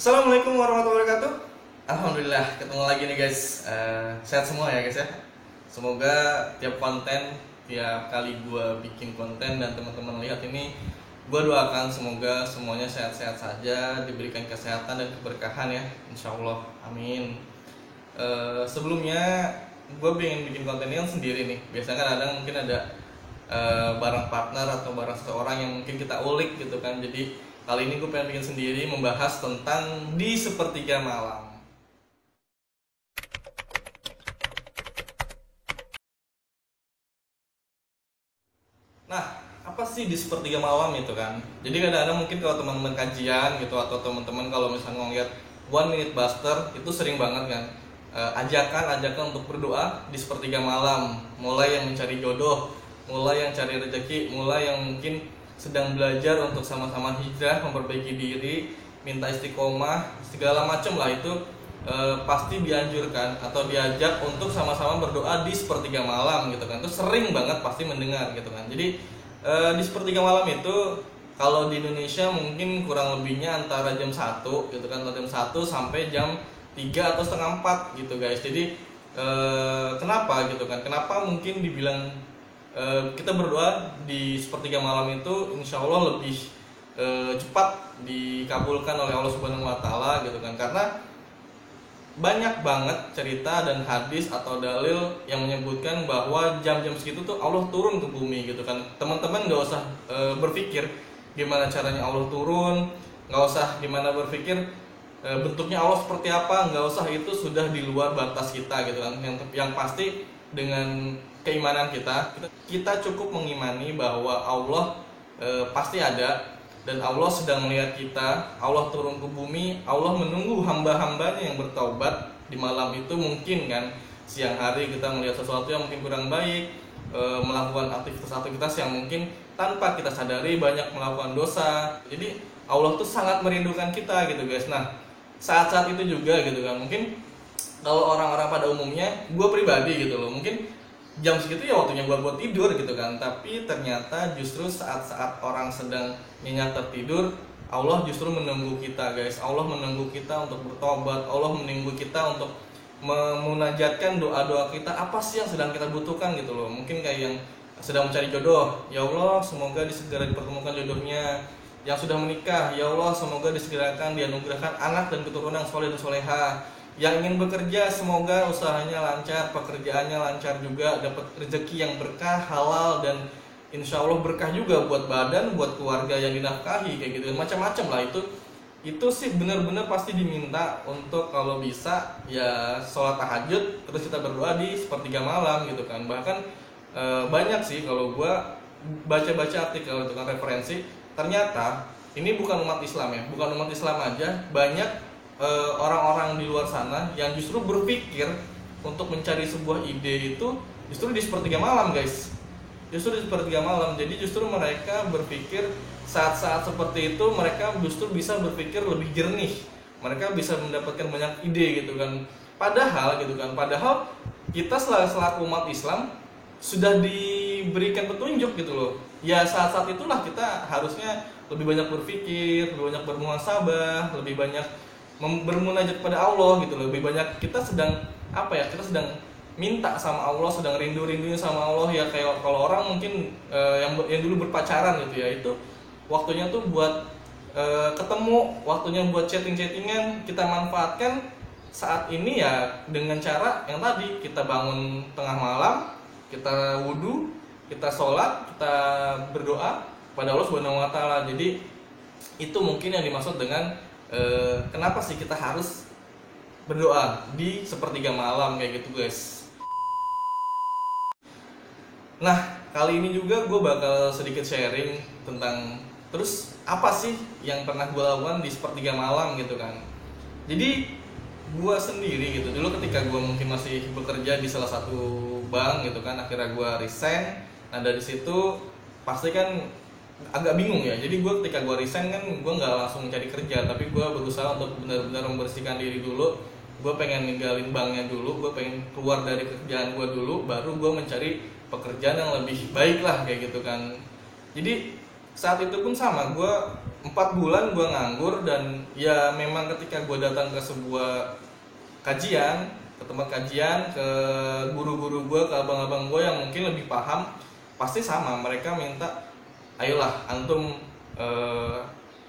Assalamualaikum warahmatullahi wabarakatuh. Alhamdulillah ketemu lagi nih guys. Sehat semua ya guys ya. Semoga tiap konten, tiap kali gue bikin konten dan teman-teman lihat ini, gue doakan semoga semuanya sehat-sehat saja, diberikan kesehatan dan keberkahan ya, insya Allah, amin. Sebelumnya gue pengen bikin konten yang sendiri nih. Biasanya kan ada mungkin ada barang partner atau barang seseorang yang mungkin kita ulik gitu kan. Jadi kali ini gue pengen bikin sendiri, membahas tentang di sepertiga malam. Nah, apa sih di sepertiga malam itu kan? Jadi kadang-kadang mungkin kalau teman-teman kajian gitu, atau teman-teman kalau misalnya ngeliat One Minute Buster, itu sering banget kan ajakan untuk berdoa di sepertiga malam. Mulai yang mencari jodoh, mulai yang cari rezeki, mulai yang mungkin sedang belajar untuk sama-sama hijrah, memperbaiki diri, minta istiqomah, segala macam lah itu pasti dianjurkan atau diajak untuk sama-sama berdoa di sepertiga malam gitu kan. Itu sering banget pasti mendengar gitu kan. Jadi di sepertiga malam itu kalau di Indonesia mungkin kurang lebihnya antara jam 1 gitu kan, atau jam 1 sampai jam 3 atau setengah 4 gitu guys. Jadi kenapa gitu kan? Kenapa mungkin dibilang kita berdoa di sepertiga malam itu insya Allah lebih cepat dikabulkan oleh Allah Subhanahu Wa Taala gitu kan? Karena banyak banget cerita dan hadis atau dalil yang menyebutkan bahwa jam-jam segitu tuh Allah turun ke bumi gitu kan. Teman-teman nggak usah berpikir gimana caranya Allah turun, nggak usah gimana berpikir bentuknya Allah seperti apa, nggak usah, itu sudah di luar batas kita gitu kan. Yang pasti dengan keimanan kita cukup mengimani bahwa Allah pasti ada, dan Allah sedang melihat kita. Allah turun ke bumi, Allah menunggu hamba-hambanya yang bertaubat di malam itu. Mungkin kan siang hari kita melihat sesuatu yang mungkin kurang baik, melakukan aktivitas-aktivitas yang mungkin tanpa kita sadari banyak melakukan dosa. Jadi Allah tuh sangat merindukan kita gitu guys. Nah, saat-saat itu juga gitu kan, mungkin kalau orang-orang pada umumnya, gue pribadi gitu loh, mungkin jam segitu ya waktunya buat tidur gitu kan. Tapi ternyata justru saat-saat orang sedang nyenyak tertidur, Allah justru menunggu kita guys. Allah menunggu kita untuk bertobat, Allah menunggu kita untuk memunajatkan doa-doa kita. Apa sih yang sedang kita butuhkan gitu loh. Mungkin kayak yang sedang mencari jodoh, ya Allah semoga disegera dipertemukan jodohnya. Yang sudah menikah, ya Allah semoga disegerakan dianugerahkan anak dan keturunan yang soleh dan soleha. Yang ingin bekerja, semoga usahanya lancar, pekerjaannya lancar juga, dapat rezeki yang berkah, halal, dan insya Allah berkah juga buat badan, buat keluarga yang dinafkahi, kayak gitu, macam-macam lah itu sih benar-benar pasti diminta untuk kalau bisa ya sholat tahajud, terus kita berdoa di sepertiga malam gitu kan. Bahkan banyak sih kalau gua baca-baca artikel itu kan, referensi, ternyata ini bukan umat Islam ya, bukan umat Islam aja, banyak orang-orang di luar sana yang justru berpikir untuk mencari sebuah ide itu justru di sepertiga malam guys, justru di sepertiga malam. Jadi justru mereka berpikir saat-saat seperti itu mereka justru bisa berpikir lebih jernih, mereka bisa mendapatkan banyak ide gitu kan. Padahal kita selaku umat Islam sudah diberikan petunjuk gitu loh. Ya saat-saat itulah kita harusnya lebih banyak berpikir, lebih banyak bermuhasabah, lebih banyak bermunajat pada Allah gitu loh. Lebih banyak kita sedang kita sedang minta sama Allah, sedang rindu-rindunya sama Allah ya. Kayak kalau orang mungkin yang dulu berpacaran gitu ya, itu waktunya tuh buat ketemu, waktunya buat chatting-chattingan, kita manfaatkan saat ini ya dengan cara yang tadi, kita bangun tengah malam, kita wudhu, kita sholat, kita berdoa pada Allah Subhanahu Wa Taala. Jadi itu mungkin yang dimaksud dengan kenapa sih kita harus berdoa di sepertiga malam kayak gitu guys. Nah, kali ini juga gue bakal sedikit sharing tentang terus apa sih yang pernah gue lakukan di sepertiga malam gitu kan. Jadi gue sendiri gitu, dulu ketika gue mungkin masih bekerja di salah satu bank gitu kan, akhirnya gue resign. Nah dari situ pasti kan agak bingung ya. Jadi gue ketika gue resign kan gue nggak langsung mencari kerja, tapi gue berusaha untuk benar-benar membersihkan diri dulu. Gue pengen ninggalin banknya dulu, gue pengen keluar dari kerjaan gue dulu, baru gue mencari pekerjaan yang lebih baik lah kayak gitu kan. Jadi saat itu pun sama, gue 4 bulan gue nganggur. Dan ya memang ketika gue datang ke sebuah kajian, ke tempat kajian, ke guru-guru gue, ke abang-abang gue yang mungkin lebih paham, pasti sama, mereka minta ayolah antum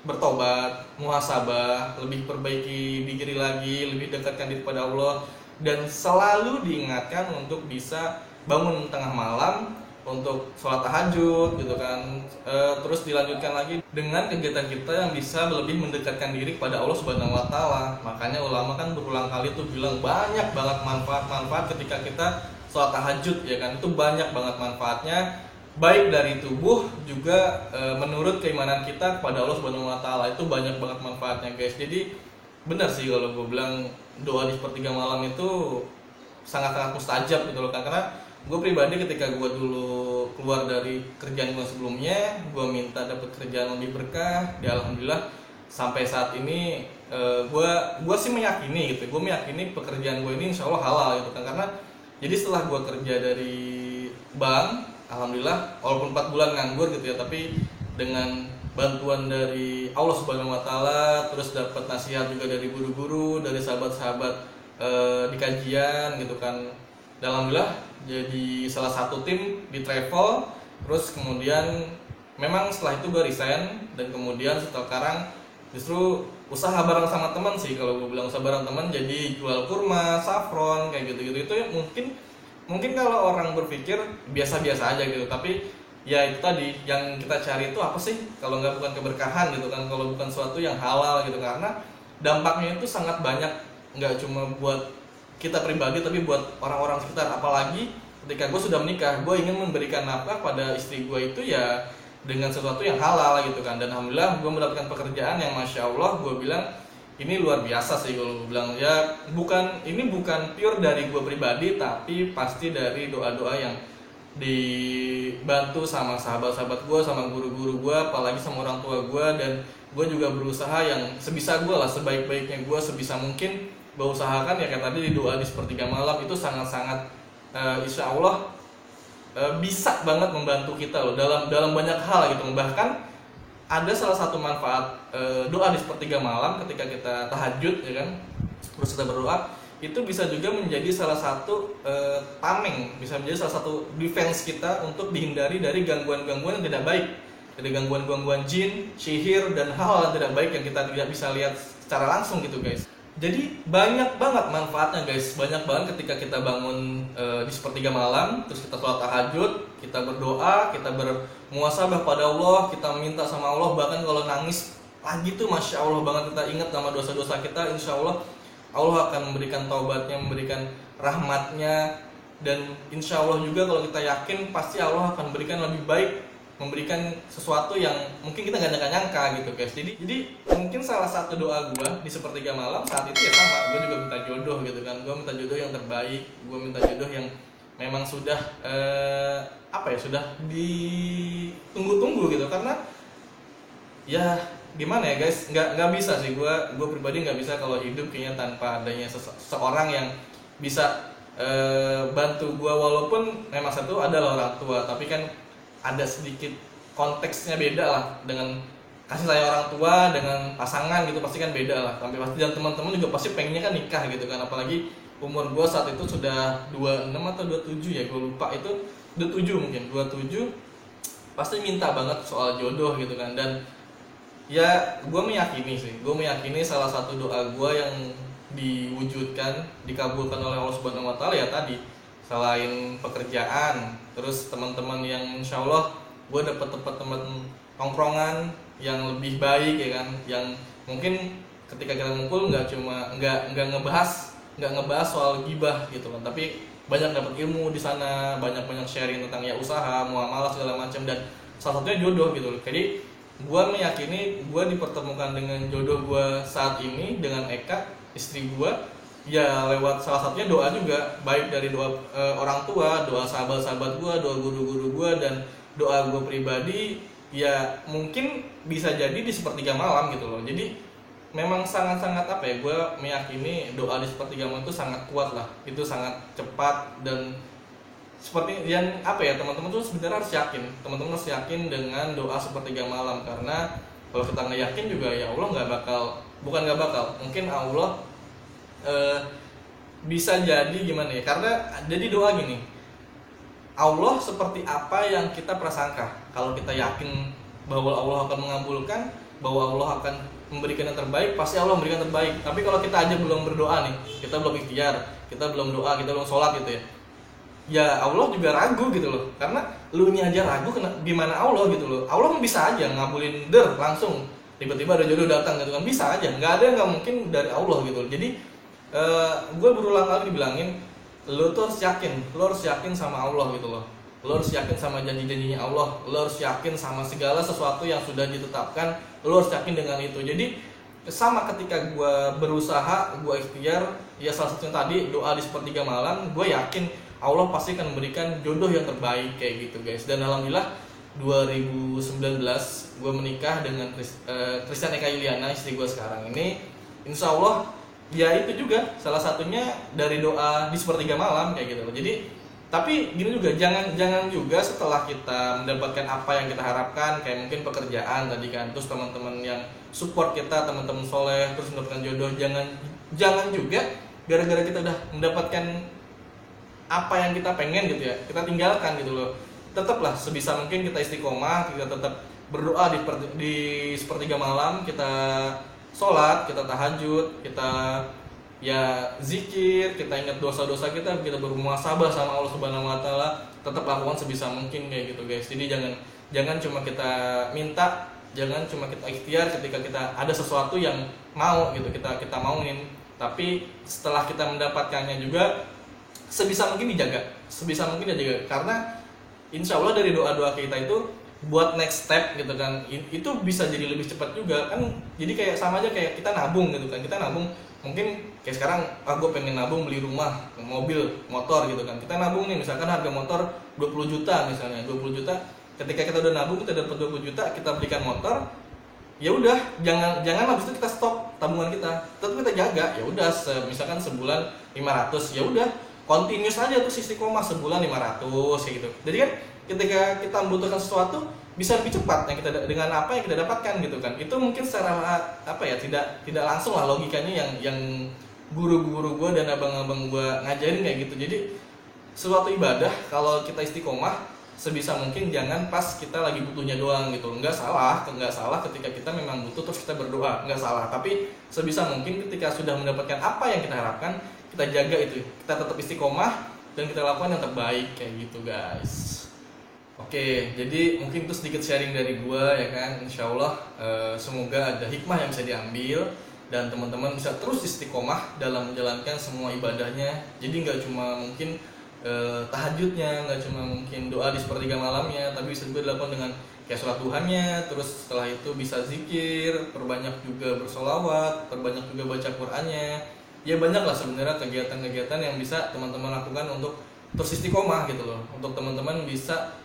bertobat, muhasabah, lebih perbaiki diri lagi, lebih dekatkan diri kepada Allah, dan selalu diingatkan untuk bisa bangun tengah malam untuk sholat tahajud gitu kan. Terus dilanjutkan lagi dengan kegiatan kita yang bisa lebih mendekatkan diri kepada Allah Subhanahu wa taala. Makanya ulama kan berulang kali tuh bilang banyak banget manfaat-manfaat ketika kita sholat tahajud ya kan. Itu banyak banget manfaatnya, baik dari tubuh juga menurut keimanan kita kepada Allah Subhanahu wa taala. Itu banyak banget manfaatnya guys. Jadi benar sih kalau gue bilang doa di sepertiga malam itu sangat-sangat mustajab gitu loh kan. Karena gue pribadi ketika gue dulu keluar dari kerjaan gue sebelumnya, gue minta dapat kerjaan lebih berkah. Ya alhamdulillah sampai saat ini gue sih meyakini gitu. Gue meyakini pekerjaan gue ini insya Allah halal gitu kan. Karena jadi setelah gue kerja dari bank, alhamdulillah walaupun 4 bulan nganggur gitu ya, tapi dengan bantuan dari Allah Subhanahu wa taala, terus dapat nasihat juga dari guru-guru, dari sahabat-sahabat di kajian gitu kan. Dan alhamdulillah jadi salah satu tim di travel. Terus kemudian memang setelah itu gue resign, dan kemudian sekarang justru usaha bareng sama teman sih. Kalau gue bilang usaha bareng teman, jadi jual kurma, saffron kayak gitu-gitu. Itu ya mungkin kalau orang berpikir biasa-biasa aja gitu, tapi ya itu tadi yang kita cari itu apa sih kalau nggak bukan keberkahan gitu kan, kalau bukan sesuatu yang halal gitu. Karena dampaknya itu sangat banyak, nggak cuma buat kita pribadi tapi buat orang-orang sekitar. Apalagi ketika gue sudah menikah, gue ingin memberikan nafkah pada istri gue itu ya dengan sesuatu yang halal gitu kan. Dan alhamdulillah gue mendapatkan pekerjaan yang masya Allah gue bilang ini luar biasa sih. Kalau gue bilang ya ini bukan pure dari gue pribadi, tapi pasti dari doa-doa yang dibantu sama sahabat-sahabat gue, sama guru-guru gue, apalagi sama orang tua gue. Dan gue juga berusaha yang sebisa gue lah, sebaik-baiknya gue, sebisa mungkin gue usahakan ya kayak tadi di doa di sepertiga malam itu sangat-sangat insya Allah bisa banget membantu kita loh dalam banyak hal gitu. Bahkan ada salah satu manfaat doa di sepertiga malam ketika kita tahajud ya kan, terus kita berdoa, itu bisa juga menjadi salah satu tameng, bisa menjadi salah satu defense kita untuk dihindari dari gangguan-gangguan yang tidak baik, dari gangguan-gangguan jin, sihir, dan hal-hal yang tidak baik yang kita tidak bisa lihat secara langsung gitu guys. Jadi banyak banget manfaatnya guys, banyak banget ketika kita bangun di sepertiga malam, terus kita sholat tahajud, kita berdoa, kita bermuhasabah pada Allah, kita minta sama Allah. Bahkan kalau nangis lagi tuh masya Allah banget, kita ingat sama dosa-dosa kita, insya Allah Allah akan memberikan taubatnya, memberikan rahmatnya. Dan insya Allah juga kalau kita yakin pasti Allah akan memberikan lebih baik, memberikan sesuatu yang mungkin kita gak nyangka gitu guys. Jadi mungkin salah satu doa gue di sepertiga malam saat itu ya sama, gue juga minta jodoh gitu kan. Gue minta jodoh yang terbaik, gue minta jodoh yang memang sudah sudah ditunggu-tunggu gitu. Karena ya gimana ya guys, nggak bisa sih, gue pribadi nggak bisa kalau hidup kayaknya tanpa adanya seseorang yang bisa bantu gue. Walaupun memang satu adalah orang tua, tapi kan ada sedikit konteksnya beda lah dengan kasih sayang orang tua dengan pasangan gitu, pasti kan beda lah. Sampai pasti, dan teman-teman juga pasti pengennya kan nikah gitu kan. Apalagi umur gue saat itu sudah 26 atau 27 ya, gue lupa, itu 27 mungkin 27, pasti minta banget soal jodoh gitu kan. Dan ya gue meyakini salah satu doa gue yang diwujudkan, dikabulkan oleh Allah Subhanahu wa taala ya tadi, selain pekerjaan, terus teman-teman yang insya Allah gue dapat tempat tongkrongan yang lebih baik ya kan, yang mungkin ketika kita ngumpul nggak ngebahas soal gibah gitu kan, tapi banyak dapat ilmu di sana, banyak sharing tentang ya usaha, muamalah segala macam, dan salah satunya jodoh gitu loh. Jadi gue meyakini gue dipertemukan dengan jodoh gue saat ini dengan Eka, istri gue, ya lewat salah satunya doa juga, baik dari doa orang tua, doa sahabat-sahabat gue, doa guru-guru gue, dan doa gue pribadi. Ya mungkin bisa jadi di sepertiga malam gitu loh. Jadi memang sangat-sangat gue meyakini doa di sepertiga malam itu sangat kuat lah, itu sangat cepat dan seperti yang apa ya, teman-teman tuh sebenarnya harus yakin, teman-teman harus yakin dengan doa sepertiga malam, karena kalau kita nggak yakin juga ya Allah nggak bakal, bukan nggak bakal, mungkin Allah bisa jadi gimana ya, karena jadi doa gini, Allah seperti apa yang kita prasangka. Kalau kita yakin bahwa Allah akan mengabulkan, bahwa Allah akan memberikan yang terbaik, pasti Allah memberikan yang terbaik. Tapi kalau kita aja belum berdoa nih, kita belum ikhtiar, kita belum doa, kita belum sholat gitu ya, ya Allah juga ragu gitu loh. Karena lu nya aja ragu, gimana Allah gitu loh. Allah bisa aja ngabulin langsung, tiba-tiba ada jodoh datang gitu kan, bisa aja, nggak ada yang nggak mungkin dari Allah gitu loh. Jadi gue berulang kali dibilangin, lo tuh harus yakin, lo harus yakin sama Allah gitu loh, lo harus yakin sama janji-janjinya Allah, lo harus yakin sama segala sesuatu yang sudah ditetapkan, lo harus yakin dengan itu. Jadi sama ketika gue berusaha, gue ikhtiar, ya salah satunya tadi doa di sepertiga malam, gue yakin Allah pasti akan memberikan jodoh yang terbaik kayak gitu guys. Dan alhamdulillah 2019 gue menikah dengan Christian Eka Yuliana, istri gue sekarang ini. Insya Allah ya itu juga salah satunya dari doa di sepertiga malam kayak gitu loh. Jadi tapi gini juga, jangan juga setelah kita mendapatkan apa yang kita harapkan, kayak mungkin pekerjaan tadi kan, terus teman-teman yang support kita, teman-teman soleh, terus mendapatkan jodoh, jangan juga gara-gara kita udah mendapatkan apa yang kita pengen gitu ya, kita tinggalkan gitu loh. Tetaplah sebisa mungkin kita istiqomah, kita tetap berdoa di sepertiga malam, kita sholat, kita tahajud, kita ya zikir, kita ingat dosa-dosa kita bermuhasabah sama Allah Subhanahu Wa Taala, tetap lakukan sebisa mungkin kayak gitu guys. Jadi jangan cuma kita minta, jangan cuma kita ikhtiar ketika kita ada sesuatu yang mau gitu, kita mauin, tapi setelah kita mendapatkannya juga sebisa mungkin dijaga, karena insya Allah dari doa-doa kita itu buat next step gitu kan, itu bisa jadi lebih cepat juga kan. Jadi kayak sama aja kayak kita nabung gitu kan, kita nabung mungkin kayak sekarang gue pengen nabung beli rumah, mobil, motor gitu kan, kita nabung nih misalkan harga motor 20 juta misalnya, 20 juta, ketika kita udah nabung kita dapat 20 juta, kita belikan motor, ya udah jangan habis itu kita stop tabungan kita, tetap kita jaga, ya udah misalkan sebulan 500, ya udah continuous aja tuh istiqomah sebulan 500 kayak gitu. Jadi kan ketika kita membutuhkan sesuatu bisa lebih cepat yang kita dengan apa yang kita dapatkan gitu kan. Itu mungkin secara apa ya, tidak langsung lah logikanya yang guru-guru gue dan abang-abang gue ngajarin kayak gitu. Jadi suatu ibadah kalau kita istiqomah sebisa mungkin jangan pas kita lagi butuhnya doang gitu. Nggak salah ketika kita memang butuh terus kita berdoa, nggak salah. Tapi sebisa mungkin ketika sudah mendapatkan apa yang kita harapkan, kita jaga itu, kita tetap istiqomah dan kita lakukan yang terbaik kayak gitu guys. Oke, jadi mungkin itu sedikit sharing dari gue ya kan. Insya Allah semoga ada hikmah yang bisa diambil dan teman-teman bisa terus istiqomah dalam menjalankan semua ibadahnya. Jadi nggak cuma mungkin tahajudnya, nggak cuma mungkin doa di sepertiga malamnya, tapi bisa juga dilakukan dengan kayak sholat duhannya. Terus setelah itu bisa zikir, perbanyak juga bersolawat, perbanyak juga baca Qur'annya. Ya banyak lah sebenarnya kegiatan-kegiatan yang bisa teman-teman lakukan untuk terus istiqomah gitu loh, untuk teman-teman bisa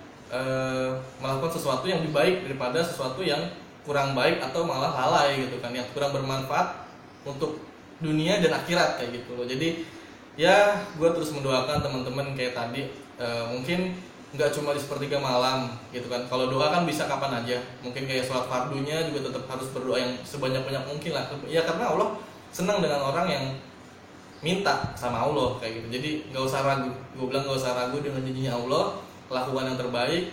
melakukan sesuatu yang lebih baik daripada sesuatu yang kurang baik atau malah lalai gitu kan, yang kurang bermanfaat untuk dunia dan akhirat kayak gitu loh. Jadi ya gue terus mendoakan teman-teman kayak tadi, mungkin nggak cuma di sepertiga malam gitu kan, kalau doa kan bisa kapan aja, mungkin kayak sholat fardunya juga tetap harus berdoa yang sebanyak-banyak mungkin lah ya, karena Allah senang dengan orang yang minta sama Allah kayak gitu. Jadi nggak usah ragu, gue bilang nggak usah ragu dengan janjinya Allah, lakukan yang terbaik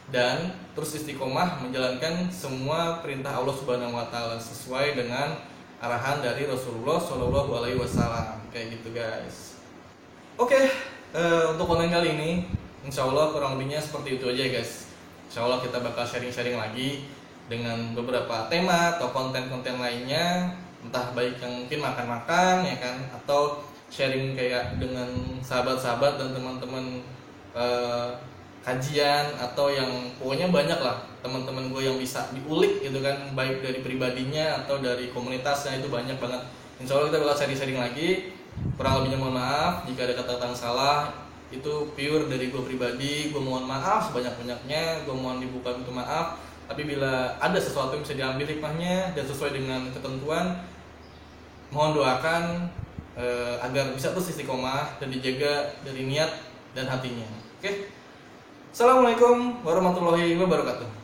dan terus istiqomah menjalankan semua perintah Allah Subhanahu Wa Taala sesuai dengan arahan dari Rasulullah Shallallahu Alaihi Wasallam kayak gitu guys. Oke, untuk konten kali ini insya Allah kurang lebihnya seperti itu aja guys. Insya Allah kita bakal sharing-sharing lagi dengan beberapa tema atau konten-konten lainnya, entah baik yang mungkin makan-makan ya kan, atau sharing kayak dengan sahabat-sahabat dan teman-teman kajian, atau yang pokoknya banyak lah teman-teman gue yang bisa diulik gitu kan, baik dari pribadinya atau dari komunitasnya, itu banyak banget. Insya Allah kita bakal sharing-sharing lagi. Kurang lebihnya mohon maaf jika ada kata-kata yang salah, itu pure dari gue pribadi. Gue mohon maaf sebanyak-banyaknya, gue mohon dibuka pintu maaf. Tapi bila ada sesuatu yang bisa diambil hikmahnya dan sesuai dengan ketentuan, mohon doakan agar bisa terus istiqomah dan dijaga dari niat dan hatinya. Oke. Assalamualaikum warahmatullahi wabarakatuh.